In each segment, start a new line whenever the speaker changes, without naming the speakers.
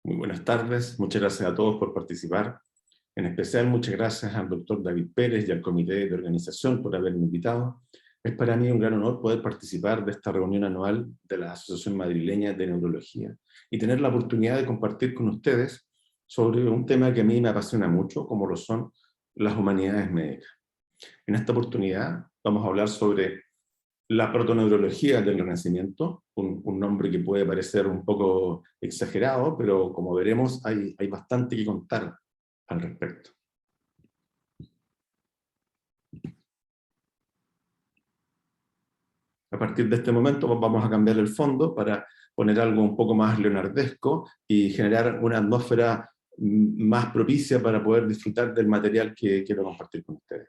Muy buenas tardes, muchas gracias a todos por participar. En especial, muchas gracias al doctor David Pérez y al comité de organización por haberme invitado. Es para mí un gran honor poder participar de esta reunión anual de la Asociación Madrileña de Neurología y tener la oportunidad de compartir con ustedes sobre un tema que a mí me apasiona mucho, como lo son las humanidades médicas. En esta oportunidad vamos a hablar sobre la protoneurología del Renacimiento, un nombre que puede parecer un poco exagerado, pero como veremos hay bastante que contar al respecto. A partir de este momento vamos a cambiar el fondo para poner algo un poco más leonardesco y generar una atmósfera más propicia para poder disfrutar del material que quiero compartir con ustedes.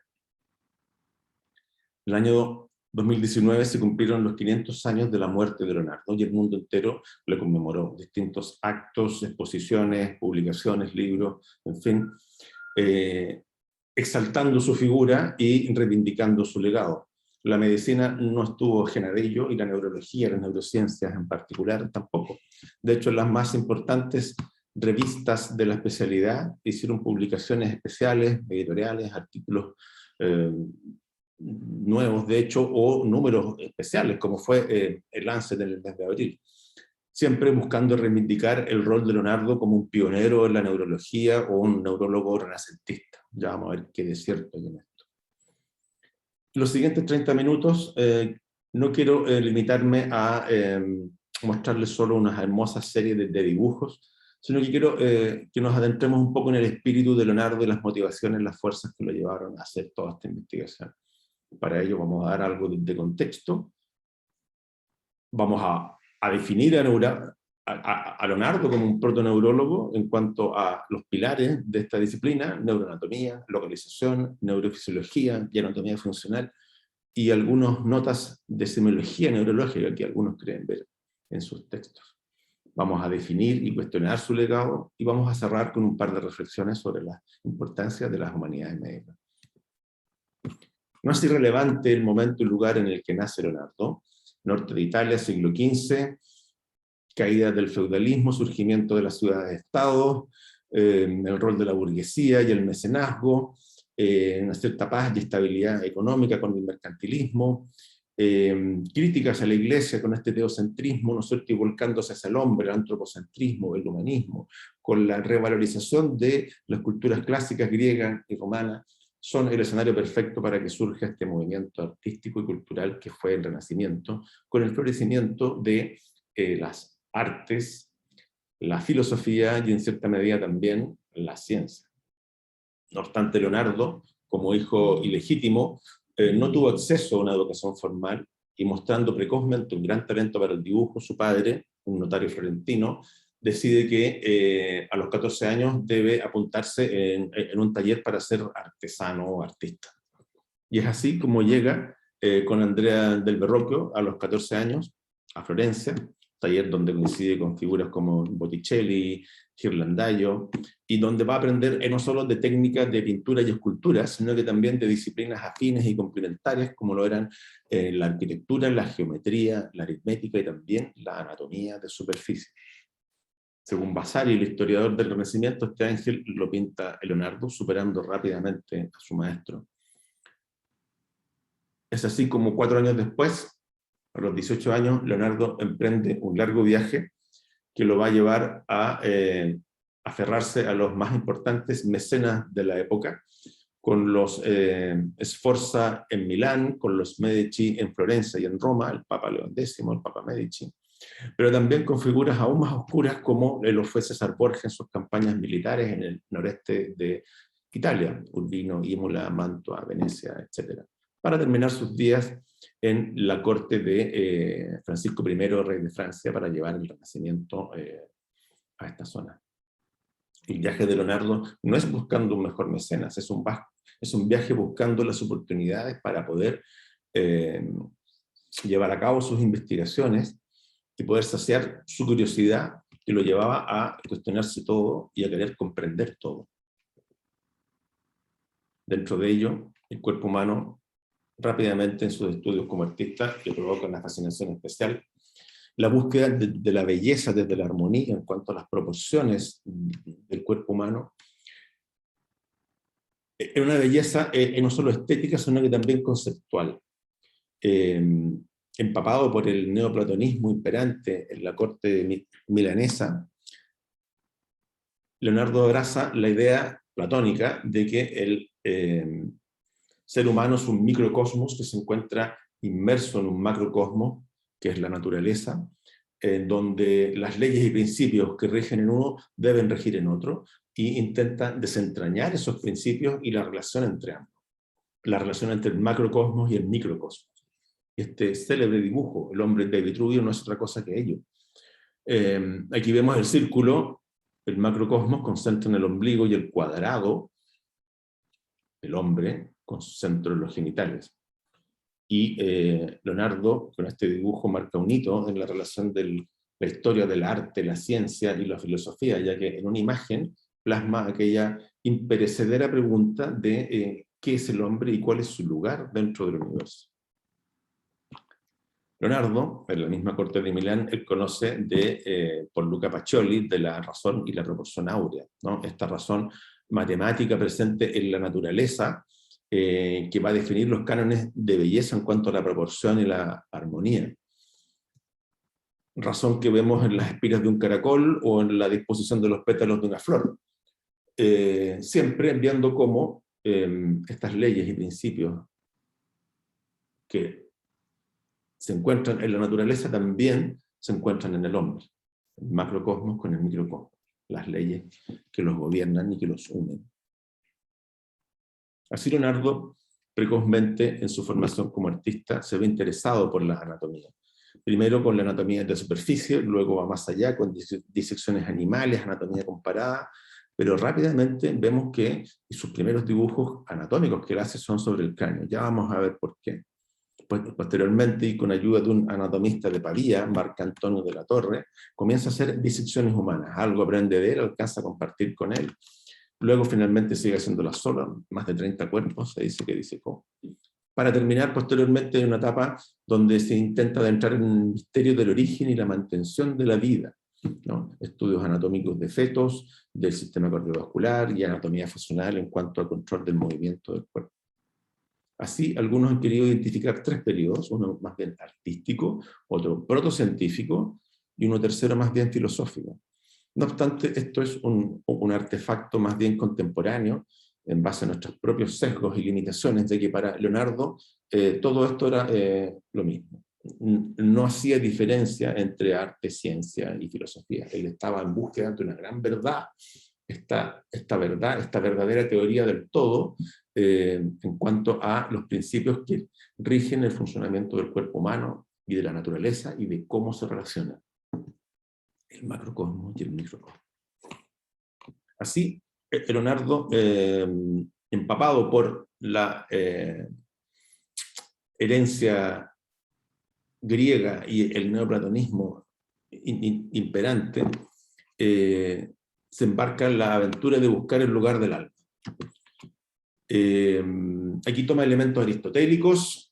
El año 2019 se cumplieron los 500 años de la muerte de Leonardo y el mundo entero le conmemoró. Distintos actos, exposiciones, publicaciones, libros, en fin, exaltando su figura y reivindicando su legado. La medicina no estuvo ajena de ello y la neurología, las neurociencias en particular tampoco. De hecho, las más importantes revistas de la especialidad hicieron publicaciones especiales, editoriales, artículos nuevos, de hecho, o números especiales, como fue el Lancet en el mes de abril, siempre buscando reivindicar el rol de Leonardo como un pionero en la neurología o un neurólogo renacentista. Ya vamos a ver qué de cierto hay en esto. Los siguientes 30 minutos no quiero limitarme a mostrarles solo una hermosa serie de dibujos, sino que quiero que nos adentremos un poco en el espíritu de Leonardo y las motivaciones, las fuerzas que lo llevaron a hacer toda esta investigación. Para ello vamos a dar algo de contexto. Vamos a definir a Leonardo como un protoneurólogo en cuanto a los pilares de esta disciplina: neuroanatomía, localización, neurofisiología y anatomía funcional, y algunas notas de semiología neurológica que algunos creen ver en sus textos. Vamos a definir y cuestionar su legado y vamos a cerrar con un par de reflexiones sobre la importancia de las humanidades médicas. No es irrelevante el momento y lugar en el que nace Leonardo. Norte de Italia, siglo XV, caída del feudalismo, surgimiento de las ciudades-estado, el rol de la burguesía y el mecenazgo, una cierta paz y estabilidad económica con el mercantilismo, críticas a la iglesia con este teocentrismo, ¿no es cierto?, y volcándose hacia el hombre, el antropocentrismo, el humanismo, con la revalorización de las culturas clásicas griega y romana, son el escenario perfecto para que surja este movimiento artístico y cultural que fue el Renacimiento, con el florecimiento de las artes, la filosofía y en cierta medida también la ciencia. No obstante, Leonardo, como hijo ilegítimo, no tuvo acceso a una educación formal y, mostrando precozmente un gran talento para el dibujo, su padre, un notario florentino, decide que a los 14 años debe apuntarse en un taller para ser artesano o artista. Y es así como llega con Andrea del Verrocchio a los 14 años a Florencia, taller donde coincide con figuras como Botticelli, Ghirlandaio, y donde va a aprender no solo de técnicas de pintura y escultura, sino que también de disciplinas afines y complementarias, como lo eran la arquitectura, la geometría, la aritmética y también la anatomía de superficie. Según Vasari, el historiador del Renacimiento, este ángel lo pinta Leonardo, superando rápidamente a su maestro. Es así como 4 años después, a los 18 años, Leonardo emprende un largo viaje que lo va a llevar a aferrarse a los más importantes mecenas de la época, con los Sforza en Milán, con los Medici en Florencia y en Roma, el Papa León X, el Papa Medici, pero también con figuras aún más oscuras como lo fue César Borgia en sus campañas militares en el noreste de Italia, Urbino, Imola, Mantua, Venecia, etc., para terminar sus días en la corte de Francisco I, rey de Francia, para llevar el Renacimiento a esta zona. El viaje de Leonardo no es buscando un mejor mecenas, es un viaje buscando las oportunidades para poder llevar a cabo sus investigaciones y poder saciar su curiosidad, que lo llevaba a cuestionarse todo y a querer comprender todo. Dentro de ello, el cuerpo humano rápidamente en sus estudios como artista le provoca una fascinación especial, la búsqueda de la belleza desde la armonía en cuanto a las proporciones del cuerpo humano, es una belleza no solo estética, sino que también conceptual. Empapado por el neoplatonismo imperante en la corte milanesa, Leonardo abraza la idea platónica de que el ser humano es un microcosmos que se encuentra inmerso en un macrocosmos, que es la naturaleza, en donde las leyes y principios que rigen en uno deben regir en otro, y intenta desentrañar esos principios y la relación entre ambos, la relación entre el macrocosmos y el microcosmos. Este célebre dibujo, El hombre de Vitruvio, no es otra cosa que ello. Aquí vemos el círculo, el macrocosmos concentra en el ombligo, y el cuadrado, el hombre, concentra en los genitales. Y Leonardo, con este dibujo, marca un hito en la relación de la historia del arte, la ciencia y la filosofía, ya que en una imagen plasma aquella imperecedera pregunta de qué es el hombre y cuál es su lugar dentro del universo. Leonardo, en la misma corte de Milán, él conoce por Luca Pacioli de la razón y la proporción áurea, ¿no? Esta razón matemática presente en la naturaleza, que va a definir los cánones de belleza en cuanto a la proporción y la armonía. Razón que vemos en las espiras de un caracol o en la disposición de los pétalos de una flor. Siempre viendo cómo estas leyes y principios que se encuentran en la naturaleza también se encuentran en el hombre. El macrocosmos con el microcosmos. Las leyes que los gobiernan y que los unen. Así Leonardo, precozmente en su formación como artista, se ve interesado por la anatomía. Primero con la anatomía de superficie, luego va más allá con disecciones animales, anatomía comparada, pero rápidamente vemos que sus primeros dibujos anatómicos que él hace son sobre el cráneo. Ya vamos a ver por qué. Posteriormente, y con ayuda de un anatomista de Pavía, Marco Antonio de la Torre, comienza a hacer disecciones humanas. Algo aprende de él, alcanza a compartir con él. Luego finalmente sigue haciéndolas sola, más de 30 cuerpos, se dice que disecó. Para terminar posteriormente en una etapa donde se intenta adentrar en el misterio del origen y la mantención de la vida, ¿no? Estudios anatómicos de fetos, del sistema cardiovascular y anatomía funcional en cuanto al control del movimiento del cuerpo. Así, algunos han querido identificar tres periodos, uno más bien artístico, otro protocientífico y uno tercero más bien filosófico. No obstante, esto es un artefacto más bien contemporáneo, en base a nuestros propios sesgos y limitaciones, de que para Leonardo todo esto era lo mismo. No hacía diferencia entre arte, ciencia y filosofía. Él estaba en búsqueda de una gran verdad, esta verdadera teoría del todo, en cuanto a los principios que rigen el funcionamiento del cuerpo humano y de la naturaleza y de cómo se relacionan el macrocosmos y el microcosmos. Así, Leonardo, empapado por la herencia griega y el neoplatonismo imperante, se embarca en la aventura de buscar el lugar del alma. Aquí toma elementos aristotélicos,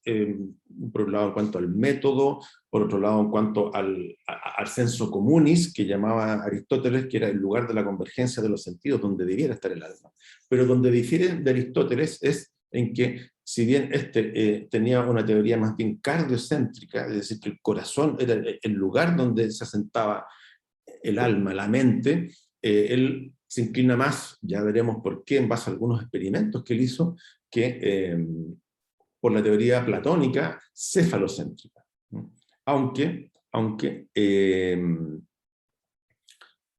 por un lado en cuanto al método, por otro lado en cuanto al senso communis, que llamaba Aristóteles, que era el lugar de la convergencia de los sentidos, donde debiera estar el alma. Pero donde difiere de Aristóteles es en que, si bien tenía una teoría más bien cardiocéntrica, es decir, que el corazón era el lugar donde se asentaba el alma, la mente, él se inclina más, ya veremos por qué, en base a algunos experimentos que él hizo, que por la teoría platónica cefalocéntrica. Aunque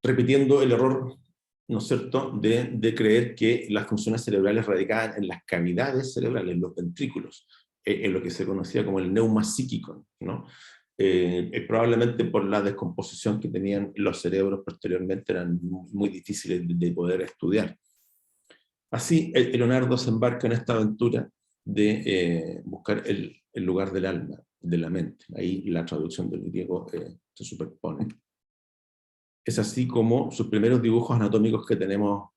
repitiendo el error, ¿no es cierto?, de creer que las funciones cerebrales radicaban en las cavidades cerebrales, en los ventrículos, en lo que se conocía como el neuma psíquico, ¿no? Probablemente por la descomposición que tenían los cerebros posteriormente eran muy difíciles de poder estudiar. Así, Leonardo se embarca en esta aventura de buscar el lugar del alma, de la mente. Ahí la traducción del griego se superpone. Es así como sus primeros dibujos anatómicos que tenemos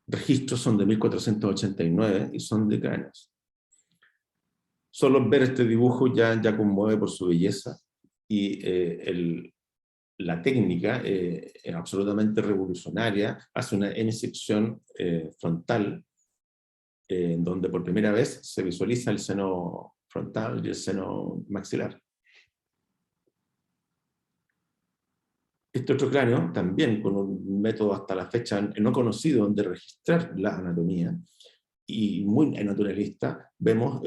registros son de 1489 y son de cráneos. Solo ver este dibujo ya conmueve por su belleza, y la técnica es absolutamente revolucionaria, hace una emisección frontal, en donde por primera vez se visualiza el seno frontal y el seno maxilar. Este otro cráneo, también con un método hasta la fecha no conocido de registrar la anatomía, y muy naturalista, vemos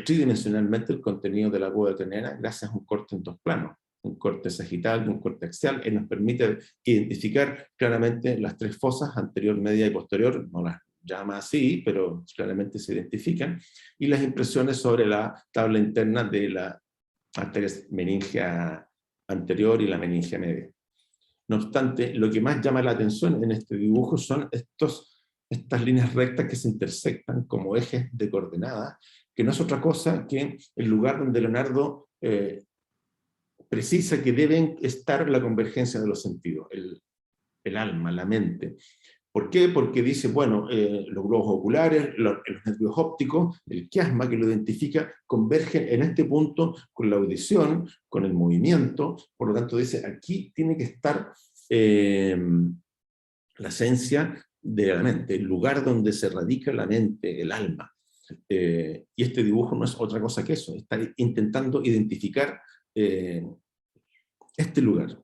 tridimensionalmente el contenido de la bóveda craniana gracias a un corte en dos planos, un corte sagital y un corte axial, que nos permite identificar claramente las tres fosas, anterior, media y posterior, no las llama así, pero claramente se identifican, y las impresiones sobre la tabla interna de la arteria meningia anterior y la meningia media. No obstante, lo que más llama la atención en este dibujo son estas líneas rectas que se intersectan como ejes de coordenadas, que no es otra cosa que el lugar donde Leonardo precisa que deben estar la convergencia de los sentidos, el alma, la mente. ¿Por qué? Porque dice, bueno, los globos oculares, los nervios ópticos, el quiasma que lo identifica, convergen en este punto con la audición, con el movimiento, por lo tanto dice, aquí tiene que estar la esencia de la mente, el lugar donde se radica la mente, el alma. Y este dibujo no es otra cosa que eso, está intentando identificar este lugar.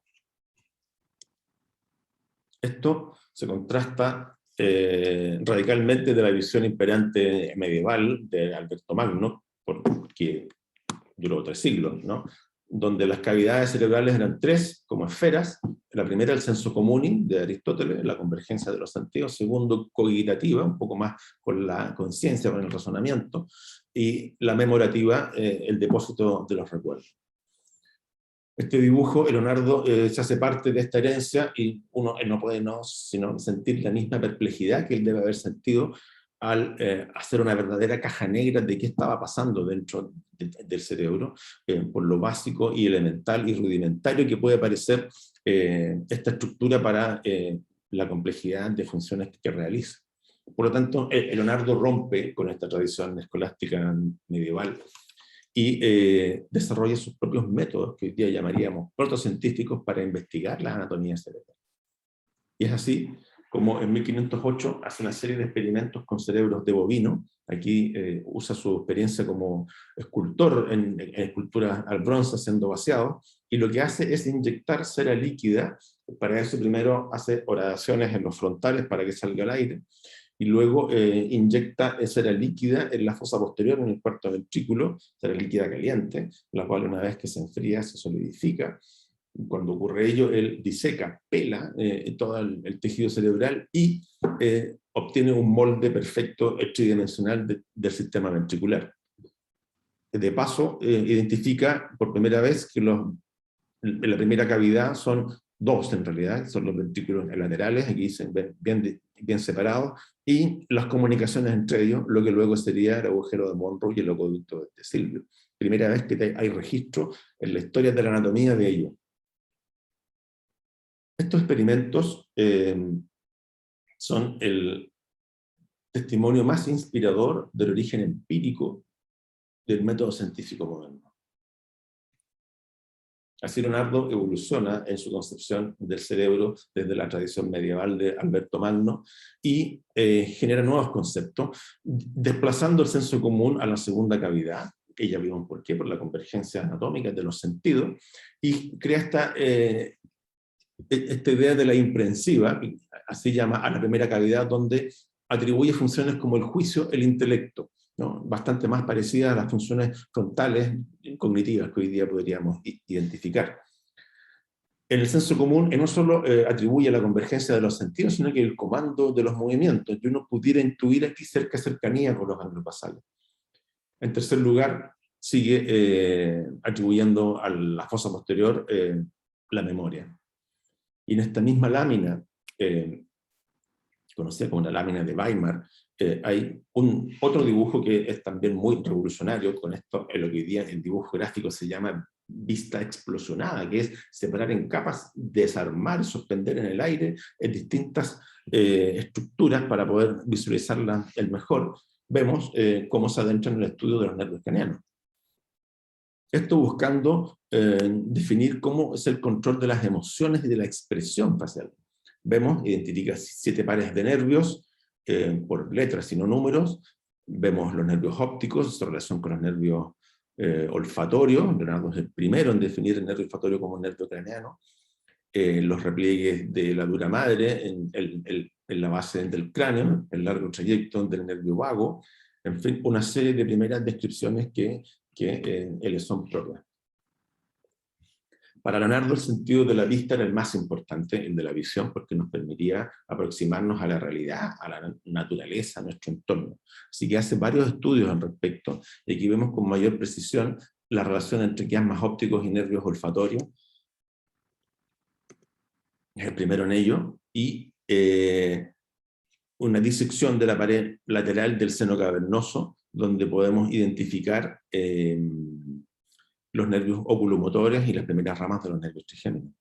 Esto se contrasta radicalmente de la visión imperante medieval de Alberto Magno, que duró 3 siglos, ¿no? Donde las cavidades cerebrales eran 3 como esferas. La primera, el senso comuni de Aristóteles, la convergencia de los sentidos. Segundo, cogitativa, un poco más con la conciencia, con el razonamiento. Y la memorativa, el depósito de los recuerdos. Este dibujo, Leonardo se hace parte de esta herencia y uno no puede sino sentir la misma perplejidad que él debe haber sentido al hacer una verdadera caja negra de qué estaba pasando dentro del cerebro, por lo básico y elemental y rudimentario que puede parecer esta estructura para la complejidad de funciones que realiza. Por lo tanto, Leonardo rompe con esta tradición escolástica medieval y desarrolla sus propios métodos, que hoy día llamaríamos protocientíficos, para investigar la anatomía cerebral. Y es así como en 1508 hace una serie de experimentos con cerebros de bovino. Aquí usa su experiencia como escultor en esculturas al bronce siendo vaciado, y lo que hace es inyectar cera líquida. Para eso primero hace horadaciones en los frontales para que salga el aire, y luego inyecta cera líquida en la fosa posterior, en el cuarto ventrículo, cera líquida caliente, la cual una vez que se enfría se solidifica. Cuando ocurre ello, él diseca, pela todo el tejido cerebral y obtiene un molde perfecto tridimensional del sistema ventricular. De paso, identifica por primera vez que en la primera cavidad son 2 en realidad, son los ventrículos laterales, aquí dicen bien separados, y las comunicaciones entre ellos, lo que luego sería el agujero de Monroe y el ocoducto de Silvio. Primera vez que hay registro en la historia de la anatomía de ello. Estos experimentos son el testimonio más inspirador del origen empírico del método científico moderno. Así Leonardo evoluciona en su concepción del cerebro desde la tradición medieval de Alberto Magno y genera nuevos conceptos, desplazando el senso común a la segunda cavidad, que ya vimos por qué, por la convergencia anatómica de los sentidos, y crea esta idea de la imprensiva, así llama a la primera cavidad, donde atribuye funciones como el juicio, el intelecto, ¿no? Bastante más parecidas a las funciones frontales cognitivas que hoy día podríamos identificar. En el senso común, no solo atribuye la convergencia de los sentidos, sino que el comando de los movimientos, y uno pudiera intuir aquí cercanía con los ganglios basales. En tercer lugar, sigue atribuyendo a la fosa posterior la memoria. Y en esta misma lámina, conocida como la lámina de Weimar, hay otro dibujo que es también muy revolucionario, con esto en lo que hoy día el dibujo gráfico se llama vista explosionada, que es separar en capas, desarmar, suspender en el aire en distintas estructuras para poder visualizarlas el mejor. Vemos cómo se adentra en el estudio de los nervios cranianos. Esto buscando definir cómo es el control de las emociones y de la expresión facial. Vemos, identifica 7 pares de nervios por letras y no números. Vemos los nervios ópticos, su relación con los nervios olfatorios. Leonardo es el primero en definir el nervio olfatorio como un nervio craneano. Los repliegues de la dura madre en la base del cráneo, el largo trayecto del nervio vago, en fin, una serie de primeras descripciones que les son propias. Para Leonardo el sentido de la vista era el más importante, el de la visión, porque nos permitía aproximarnos a la realidad, a la naturaleza, a nuestro entorno. Así que hace varios estudios al respecto, y aquí vemos con mayor precisión la relación entre quiasmas ópticos y nervios olfatorios. Es el primero en ello, y una disección de la pared lateral del seno cavernoso, donde podemos identificar los nervios oculomotores y las primeras ramas de los nervios trigéminos.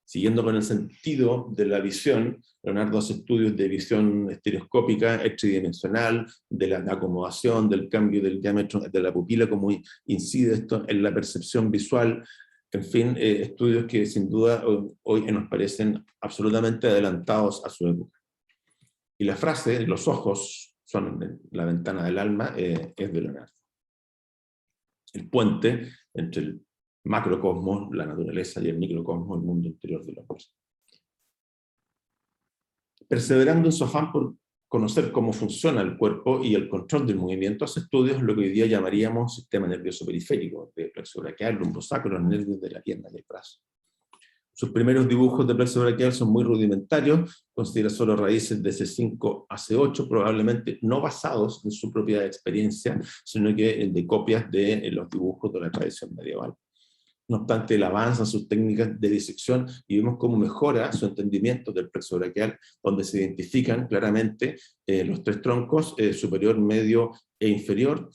Siguiendo con el sentido de la visión, Leonardo hace estudios de visión estereoscópica, tridimensional, de la acomodación, del cambio del diámetro de la pupila, cómo incide esto en la percepción visual. En fin, estudios que sin duda hoy nos parecen absolutamente adelantados a su época. Y la frase, los ojos son la ventana del alma, es de Leonardo. El puente entre el macrocosmos, la naturaleza, y el microcosmos, el mundo interior del hombre. Perseverando en su afán por conocer cómo funciona el cuerpo y el control del movimiento, hace estudios lo que hoy día llamaríamos sistema nervioso periférico, de plexo braquial, lumbosacro, los nervios de la pierna y el brazo. Sus primeros dibujos de plexo braquial son muy rudimentarios, considera solo raíces de C5 a C8, probablemente no basados en su propia experiencia, sino que de copias de los dibujos de la tradición medieval. No obstante, él avanza en sus técnicas de disección y vemos cómo mejora su entendimiento del plexo braquial, donde se identifican claramente los 3 troncos, superior, medio e inferior.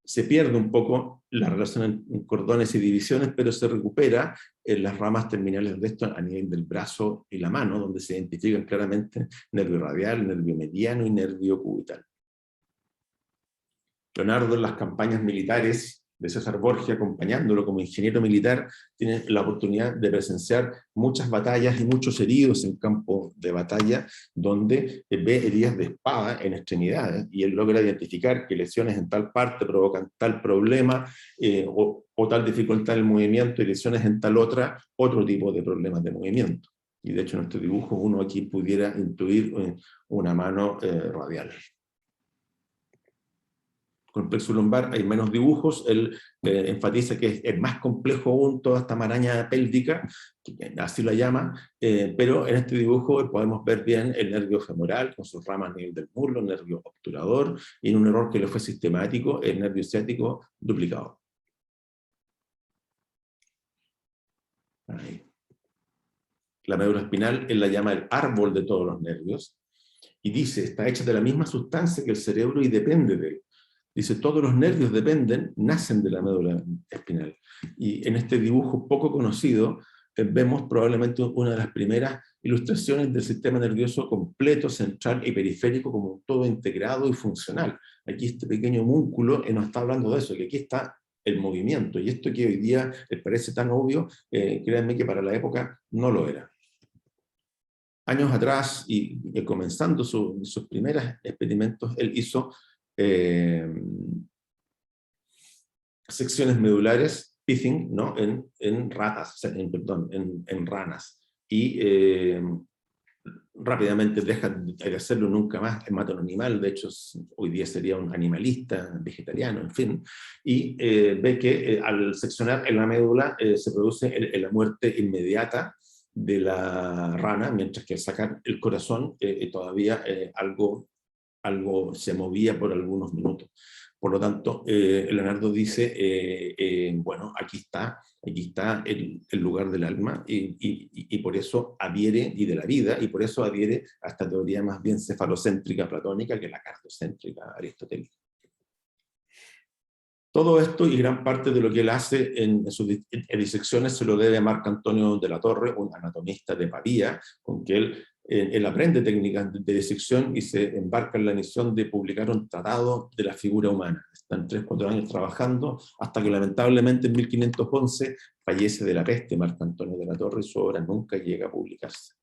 Se pierde un poco la relación en cordones y divisiones, pero se recupera en las ramas terminales de esto a nivel del brazo y la mano, donde se identifican claramente nervio radial, nervio mediano y nervio cubital. Leonardo en las campañas militares de César Borgia, acompañándolo como ingeniero militar, tiene la oportunidad de presenciar muchas batallas y muchos heridos en campo de batalla, donde ve heridas de espada en extremidades, y él logra identificar que lesiones en tal parte provocan tal problema, o tal dificultad en el movimiento, y lesiones en tal otra, otro tipo de problemas de movimiento. Y de hecho en este dibujo uno aquí pudiera intuir una mano radial. Con el plexo lumbar hay menos dibujos, él enfatiza que es más complejo aún toda esta maraña pélvica, así la llama, pero en este dibujo podemos ver bien el nervio femoral con sus ramas a nivel del muslo, el nervio obturador, y en un error que le fue sistemático, el nervio ciático duplicado. Ahí. La médula espinal, él la llama el árbol de todos los nervios, y dice, está hecha de la misma sustancia que el cerebro y depende de él. Dice, todos los nervios dependen, nacen de la médula espinal. Y en este dibujo poco conocido, vemos probablemente una de las primeras ilustraciones del sistema nervioso completo, central y periférico como un todo integrado y funcional. Aquí este pequeño músculo nos está hablando de eso, que aquí está el movimiento, y esto que hoy día les parece tan obvio, créanme que para la época no lo era. Años atrás, y comenzando sus primeros experimentos, él hizo secciones medulares, pithing, ¿no? en ratas, en ranas, y rápidamente deja de hacerlo, nunca más mata a un animal. De hecho hoy día sería un animalista, vegetariano, en fin, y ve que al seccionar en la médula se produce la muerte inmediata de la rana, mientras que al sacar el corazón todavía algo se movía por algunos minutos. Por lo tanto, Leonardo dice, bueno, aquí está el lugar del alma, y por eso adhiere, y de la vida, y por eso adhiere a esta teoría más bien cefalocéntrica platónica que la cardiocéntrica aristotélica. Todo esto y gran parte de lo que él hace en sus disecciones se lo debe a Marco Antonio de la Torre, un anatomista de Pavía, con que él aprende técnicas de disección y se embarca en la misión de publicar un tratado de la figura humana. están 3 o 4 años trabajando, hasta que lamentablemente en 1511 fallece de la peste Marco Antonio de la Torre y su obra nunca llega a publicarse.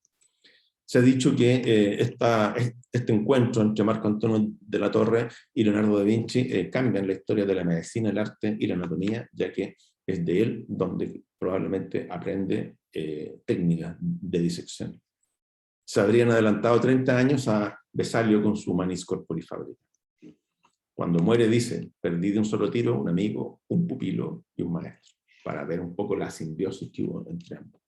Se ha dicho que este encuentro entre Marco Antonio de la Torre y Leonardo da Vinci cambian la historia de la medicina, el arte y la anatomía, ya que es de él donde probablemente aprende técnicas de disección. Se habrían adelantado 30 años a Vesalio con su Manis Corpori Fabrica. Cuando muere dice, perdí de un solo tiro un amigo, un pupilo y un maestro, para ver un poco la simbiosis que hubo entre ambos.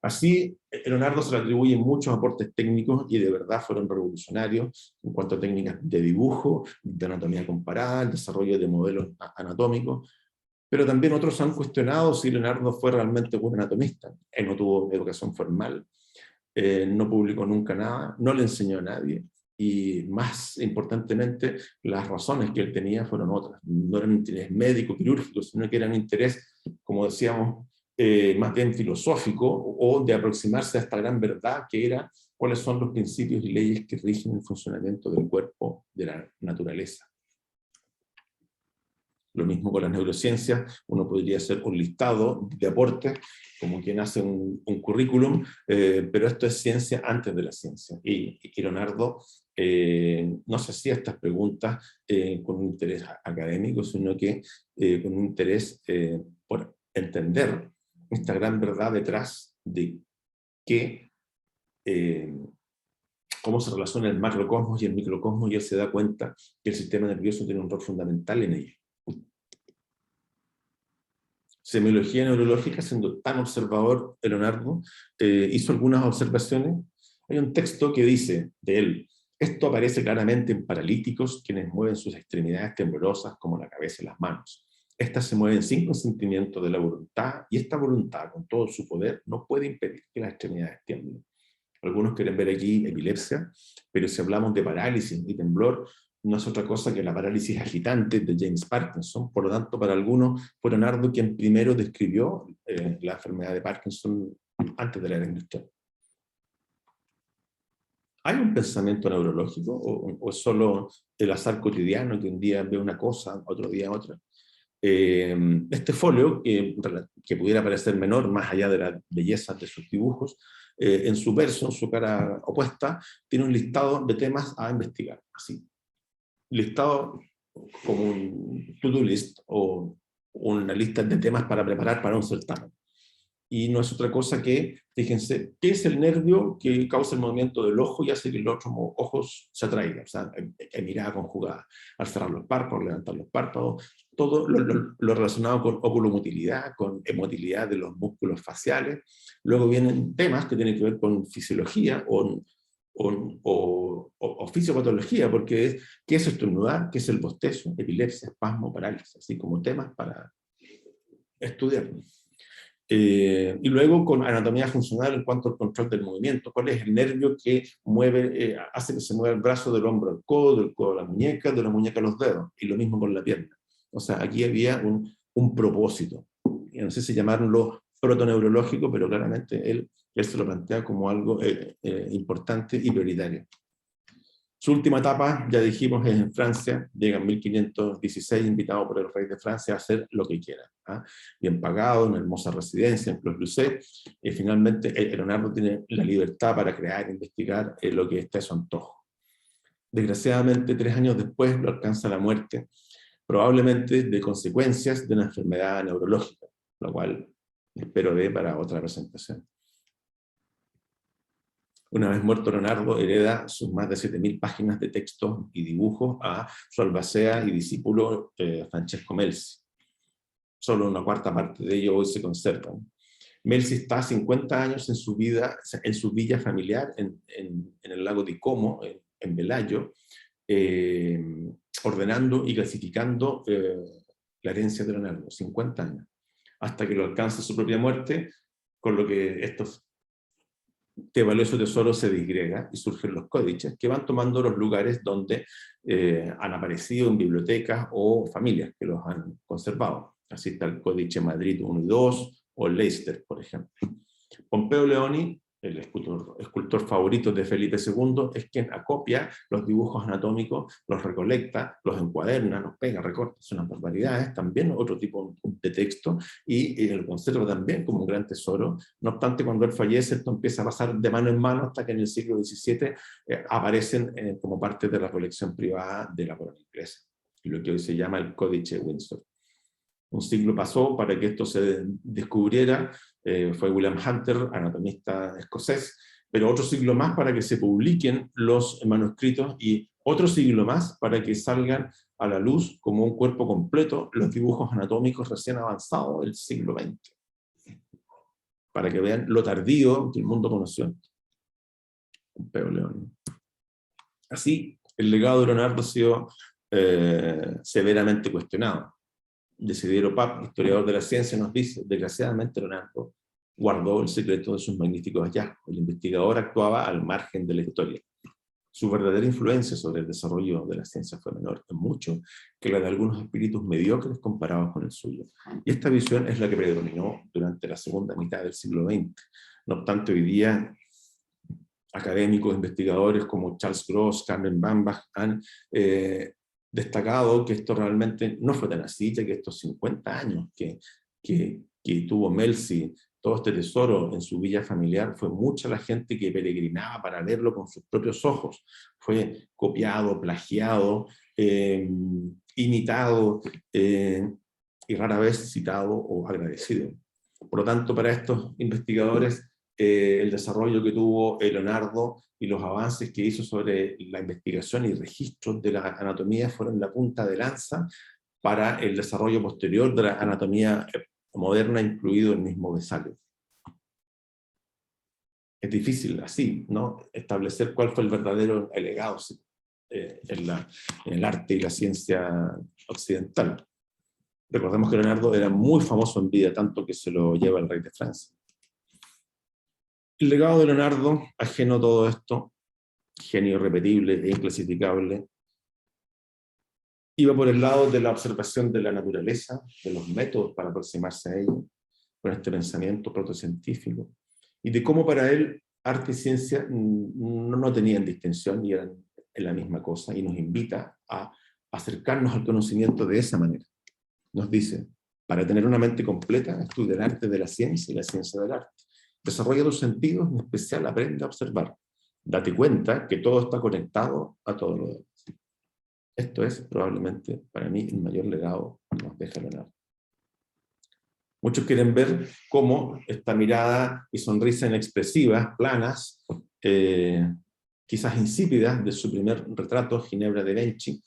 Así, Leonardo se le atribuyen muchos aportes técnicos y de verdad fueron revolucionarios en cuanto a técnicas de dibujo, de anatomía comparada, el desarrollo de modelos anatómicos, pero también otros han cuestionado si Leonardo fue realmente buen anatomista. Él no tuvo educación formal, no publicó nunca nada, no le enseñó a nadie, y más importantemente, las razones que él tenía fueron otras. No eran interés médico, quirúrgico, sino que eran interés, como decíamos, más bien filosófico, o de aproximarse a esta gran verdad que era cuáles son los principios y leyes que rigen el funcionamiento del cuerpo, de la naturaleza. Lo mismo con las neurociencias, uno podría hacer un listado de aportes, como quien hace un currículum, pero esto es ciencia antes de la ciencia. Y Leonardo no se hacía estas preguntas con un interés académico, sino que con un interés por entender esta gran verdad detrás de que cómo se relaciona el macrocosmos y el microcosmos, y él se da cuenta que el sistema nervioso tiene un rol fundamental en ello. Semiología neurológica, siendo tan observador, Leonardo hizo algunas observaciones. Hay un texto que dice de él: esto aparece claramente en paralíticos, quienes mueven sus extremidades temblorosas como la cabeza y las manos. Estas se mueven sin consentimiento de la voluntad, y esta voluntad, con todo su poder, no puede impedir que las extremidades tiemblen. Algunos quieren ver aquí epilepsia, pero si hablamos de parálisis y temblor, no es otra cosa que la parálisis agitante de James Parkinson. Por lo tanto, para algunos fue Leonardo quien primero describió la enfermedad de Parkinson antes de la era industrial. ¿Hay un pensamiento neurológico o es solo el azar cotidiano, que un día ve una cosa, otro día otra? Este folio, que pudiera parecer menor, más allá de la belleza de sus dibujos, en su verso, en su cara opuesta, tiene un listado de temas a investigar, así. Listado como un to-do list o una lista de temas para preparar para un certamen. Y no es otra cosa que, fíjense, ¿qué es el nervio que causa el movimiento del ojo y hace que los otros ojos se atraigan? O sea, en mirada conjugada, al cerrar los párpados, levantar los párpados, todo lo relacionado con oculomotilidad, con emotilidad de los músculos faciales. Luego vienen temas que tienen que ver con fisiología o fisiopatología, porque ¿qué es estornudar? ¿Qué es el bostezo? Epilepsia, espasmo, parálisis, así como temas para estudiar. Y luego con anatomía funcional en cuanto al control del movimiento. ¿Cuál es el nervio que mueve, hace que se mueva el brazo del hombro al codo, del codo a la muñeca, de la muñeca a los dedos? Y lo mismo con la pierna. O sea, aquí había un propósito. Y no sé si llamarlo protoneurológico, pero claramente él se lo plantea como algo importante y prioritario. Su última etapa, ya dijimos, es en Francia. Llega en 1516, invitado por el rey de Francia a hacer lo que quiera. Bien pagado, una hermosa residencia en Clos-Lucé. Y finalmente, Leonardo tiene la libertad para crear e investigar lo que esté a su antojo. Desgraciadamente, 3 años después lo alcanza la muerte, probablemente de consecuencias de una enfermedad neurológica, lo cual espero ver para otra presentación. Una vez muerto Leonardo, hereda sus más de 7.000 páginas de textos y dibujos a su albacea y discípulo Francesco Melzi. Solo una cuarta parte de ello hoy se conserva. Melzi está 50 años en su villa familiar en el lago di Como, en Velayo, ordenando y clasificando la herencia de Leonardo, 50 años, hasta que lo alcanza su propia muerte, con lo que estos valioso tesoro se disgrega y surgen los códices que van tomando los lugares donde han aparecido en bibliotecas o familias que los han conservado. Así está el Códice Madrid 1 y 2 o Leicester, por ejemplo. Pompeo Leoni el escultor favorito de Felipe II, es quien acopia los dibujos anatómicos, los recolecta, los encuaderna, los pega, recorta, son unas barbaridades, también otro tipo de texto, y lo conserva también como un gran tesoro. No obstante, cuando él fallece, esto empieza a pasar de mano en mano hasta que en el siglo XVII aparecen como parte de la colección privada de la corona inglesa, lo que hoy se llama el Códice Windsor. Un siglo pasó para que esto se descubriera, fue William Hunter, anatomista escocés, pero otro siglo más para que se publiquen los manuscritos y otro siglo más para que salgan a la luz como un cuerpo completo los dibujos anatómicos recién avanzados del siglo XX. Para que vean lo tardío que el mundo conoció. Pompeo León. Así, el legado de Leonardo ha sido severamente cuestionado. Desiderio Pap, historiador de la ciencia, nos dice: desgraciadamente Leonardo guardó el secreto de sus magníficos hallazgos. El investigador actuaba al margen de la historia. Su verdadera influencia sobre el desarrollo de la ciencia fue menor en mucho que la de algunos espíritus mediocres comparados con el suyo. Y esta visión es la que predominó durante la segunda mitad del siglo XX. No obstante, hoy día académicos, investigadores como Charles Gross, Carmen Bambach han destacado que esto realmente no fue tan así, ya que estos 50 años que tuvo Melzi, todo este tesoro en su villa familiar, fue mucha la gente que peregrinaba para verlo con sus propios ojos. Fue copiado, plagiado, imitado y rara vez citado o agradecido. Por lo tanto, para estos investigadores, el desarrollo que tuvo Leonardo y los avances que hizo sobre la investigación y registros de la anatomía fueron la punta de lanza para el desarrollo posterior de la anatomía moderna, incluido el mismo Vesalio. Es difícil así, ¿no?, establecer cuál fue el verdadero legado en el arte y la ciencia occidental. Recordemos que Leonardo era muy famoso en vida, tanto que se lo lleva el rey de Francia. El legado de Leonardo, ajeno a todo esto, genio irrepetible e inclasificable, iba por el lado de la observación de la naturaleza, de los métodos para aproximarse a ella, con este pensamiento protocientífico, y de cómo para él arte y ciencia no tenían distinción y eran la misma cosa, y nos invita a acercarnos al conocimiento de esa manera. Nos dice: para tener una mente completa, estudia el arte de la ciencia y la ciencia del arte. Desarrolla tus sentidos, en especial aprende a observar. Date cuenta que todo está conectado a todo lo demás. Esto es probablemente para mí el mayor legado que nos deja Leonardo. Muchos quieren ver cómo esta mirada y sonrisa inexpresivas, planas, quizás insípidas, de su primer retrato, Ginebra de Benci,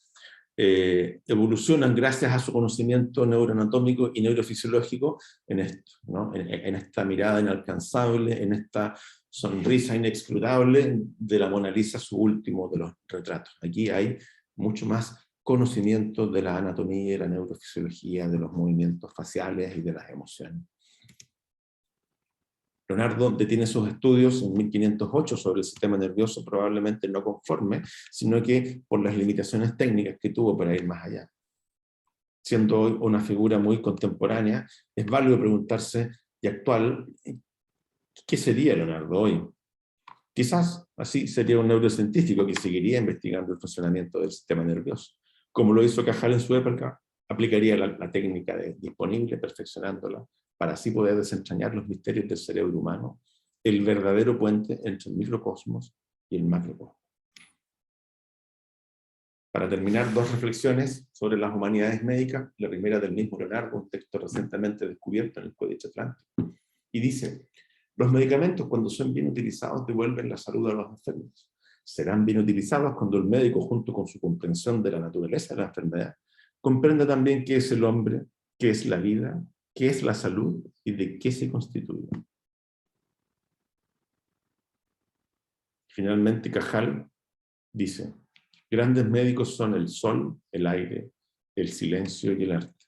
evolucionan gracias a su conocimiento neuroanatómico y neurofisiológico en esto, ¿no?, en esta mirada inalcanzable, en esta sonrisa inexcrutable de la Mona Lisa, su último de los retratos. Aquí hay mucho más conocimiento de la anatomía y la neurofisiología, de los movimientos faciales y de las emociones. Leonardo detiene sus estudios en 1508 sobre el sistema nervioso, probablemente no conforme, sino que por las limitaciones técnicas que tuvo para ir más allá. Siendo hoy una figura muy contemporánea, es válido preguntarse, y actual, ¿qué sería Leonardo hoy? Quizás así sería un neurocientífico que seguiría investigando el funcionamiento del sistema nervioso. Como lo hizo Cajal en su época, aplicaría la técnica disponible, perfeccionándola, para así poder desentrañar los misterios del cerebro humano, el verdadero puente entre el microcosmos y el macrocosmos. Para terminar, dos reflexiones sobre las humanidades médicas, la primera del mismo Leonardo, un texto recientemente descubierto en el Códice Atlántico, y dice: los medicamentos, cuando son bien utilizados, devuelven la salud a los enfermos. Serán bien utilizados cuando el médico, junto con su comprensión de la naturaleza de la enfermedad, comprenda también qué es el hombre, qué es la vida, qué es la salud y de qué se constituye. Finalmente, Cajal dice: grandes médicos son el sol, el aire, el silencio y el arte.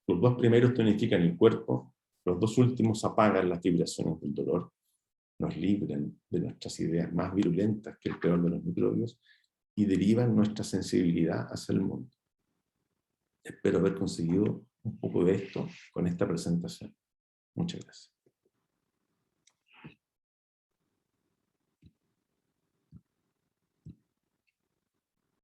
Los dos primeros tonifican el cuerpo, los dos últimos apagan las vibraciones del dolor, nos libran de nuestras ideas más virulentas que el peor de los microbios y derivan nuestra sensibilidad hacia el mundo. Espero haber conseguido un poco de esto con esta presentación. Muchas gracias.